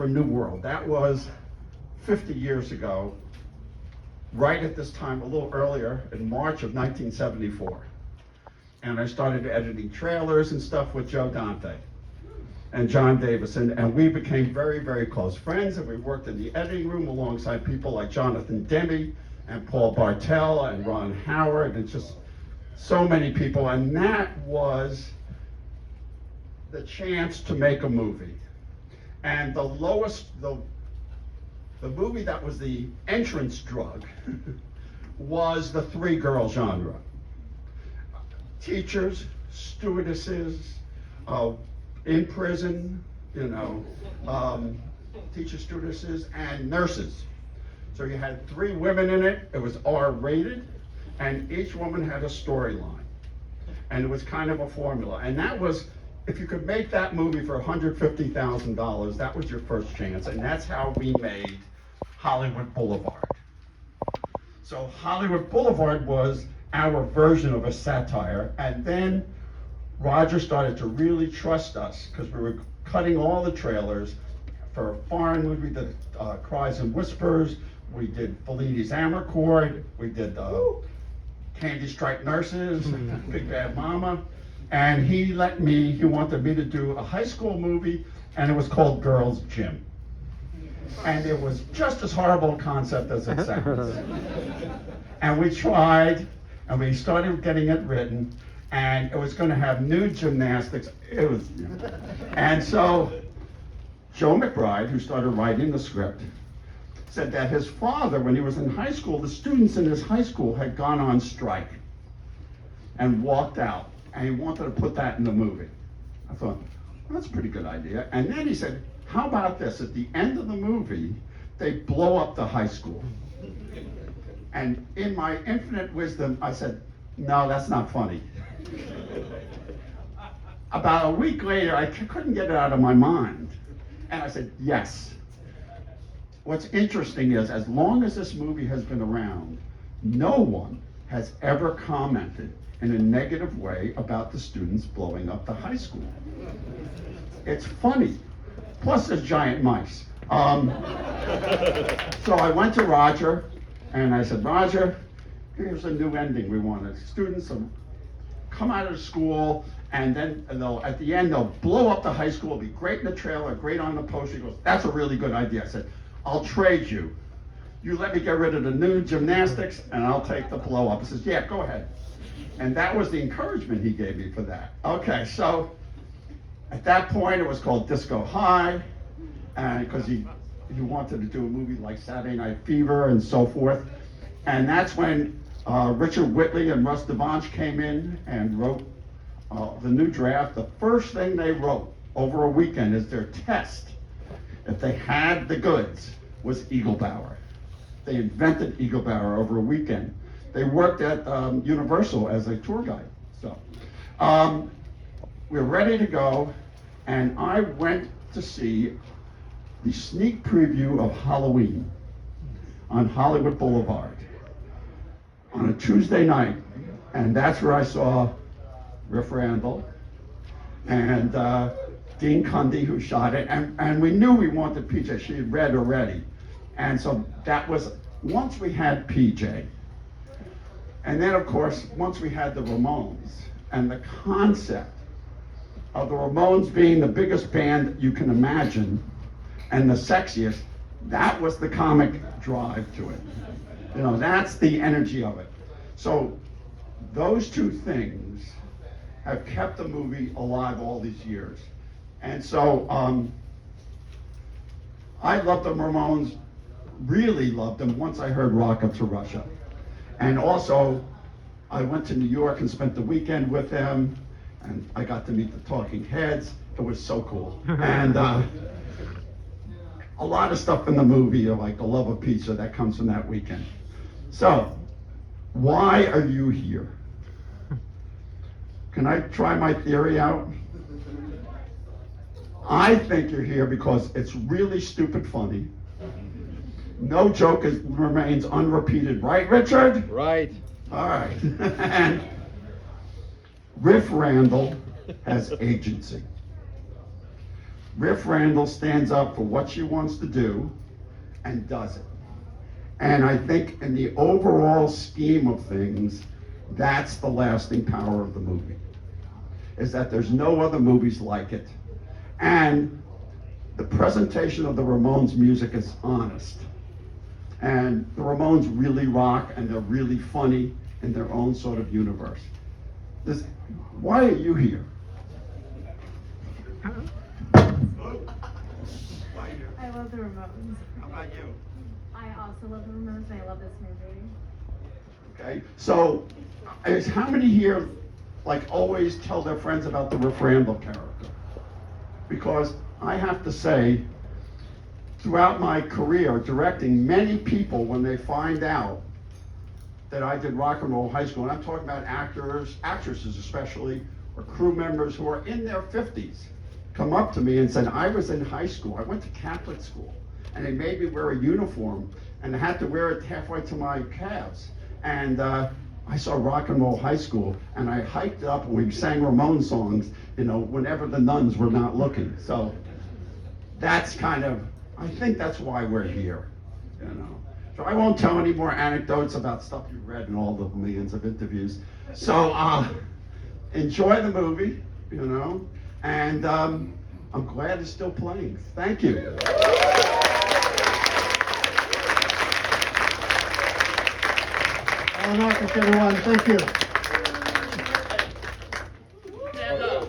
for New World. That was 50 years ago, right at this time, a little earlier, in March of 1974. And I started editing trailers and stuff with Joe Dante and John Davison, and we became very, very close friends, and we worked in the editing room alongside people like Jonathan Demme and Paul Bartel and Ron Howard, and just so many people, and that was the chance to make a movie. And the movie that was the entrance drug was the three-girl genre. Teachers, stewardesses, in prison, teachers, stewardesses, and nurses. So you had three women in it. It was R-rated, and each woman had a storyline. And it was kind of a formula. And that was, if you could make that movie for $150,000, that was your first chance. And that's how we made Hollywood Boulevard. So Hollywood Boulevard was our version of a satire. And then Roger started to really trust us because we were cutting all the trailers for a foreign movie, we did Cries and Whispers, we did Fellini's Amarcord, we did Candy Striped Nurses, Big Bad Mama, and he wanted me to do a high school movie, and it was called Girls Gym. And it was just as horrible a concept as it sounds. And we tried, and we started getting it written, and it was going to have nude gymnastics. And so Joe McBride, who started writing the script, said that his father, when he was in high school, the students in his high school had gone on strike and walked out, and he wanted to put that in the movie. I thought, well, that's a pretty good idea. And then he said, how about this? At the end of the movie, they blow up the high school. And in my infinite wisdom, I said, no, that's not funny. About a week later, I couldn't get it out of my mind. And I said, yes. What's interesting is, as long as this movie has been around, no one has ever commented in a negative way about the students blowing up the high school. It's funny. Plus, there's giant mice. So I went to Roger, and I said, Roger, here's a new ending we wanted. Students will come out of school, and then at the end, they'll blow up the high school. It'll be great in the trailer, great on the poster. He goes, that's a really good idea. I said, I'll trade you. You let me get rid of the nude gymnastics, and I'll take the blow up. He says, yeah, go ahead. And that was the encouragement he gave me for that. Okay, so at that point, it was called Disco High, because he wanted to do a movie like Saturday Night Fever and so forth. And that's when Richard Whitley and Russ Devanch came in and wrote the new draft. The first thing they wrote over a weekend is their test, if they had the goods, was Eaglebauer. They invented Eaglebauer over a weekend. They worked at Universal as a tour guide. So we're ready to go, and I went to see the sneak preview of Halloween on Hollywood Boulevard on a Tuesday night, and that's where I saw Riff Randall and Dean Cundy, who shot it, and we knew we wanted PJ. She had read already, and so that was, once we had PJ, and then of course, once we had the Ramones, and the concept of the Ramones being the biggest band you can imagine, and the sexiest, that was the comic drive to it. That's the energy of it. So those two things have kept the movie alive all these years. And so I loved the Ramones, really loved them once I heard Rock Up to Russia. And also, I went to New York and spent the weekend with them, and I got to meet the Talking Heads. It was so cool. And a lot of stuff in the movie, like the love of pizza, that comes from that weekend. So, why are you here? Can I try my theory out? I think you're here because it's really stupid funny. No joke remains unrepeated, right, Richard? Right. All right. And Riff Randall has agency. Riff Randall stands up for what she wants to do and does it. And I think in the overall scheme of things, that's the lasting power of the movie, is that there's no other movies like it. And the presentation of the Ramones music is honest. And the Ramones really rock, and they're really funny in their own sort of universe. Why are you here? I love the Ramones. How about you? I also love the Ramones, and I love this movie. Okay, so how many here like always tell their friends about the Riff Randall character? Because I have to say, throughout my career directing, many people, when they find out that I did Rock and Roll High School, and I'm talking about actors, actresses especially, or crew members who are in their 50s, come up to me and said, I was in high school, I went to Catholic school, and they made me wear a uniform, and I had to wear it halfway to my calves. And I saw Rock and Roll High School, and I hiked up, and we sang Ramones songs, you know, whenever the nuns were not looking. So that's kind of, I think that's why we're here, you know. So I won't tell any more anecdotes about stuff you've read in all the millions of interviews. So enjoy the movie, you know, and I'm glad it's still playing. Thank you. Allan Arkush, everyone, thank you. Stand up.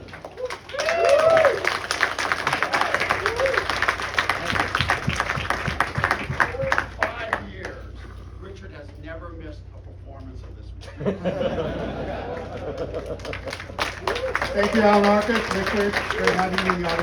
5 years, Richard has never missed a performance of this movie. Thank you, Allan Arkush, Richard, for having me in the audience.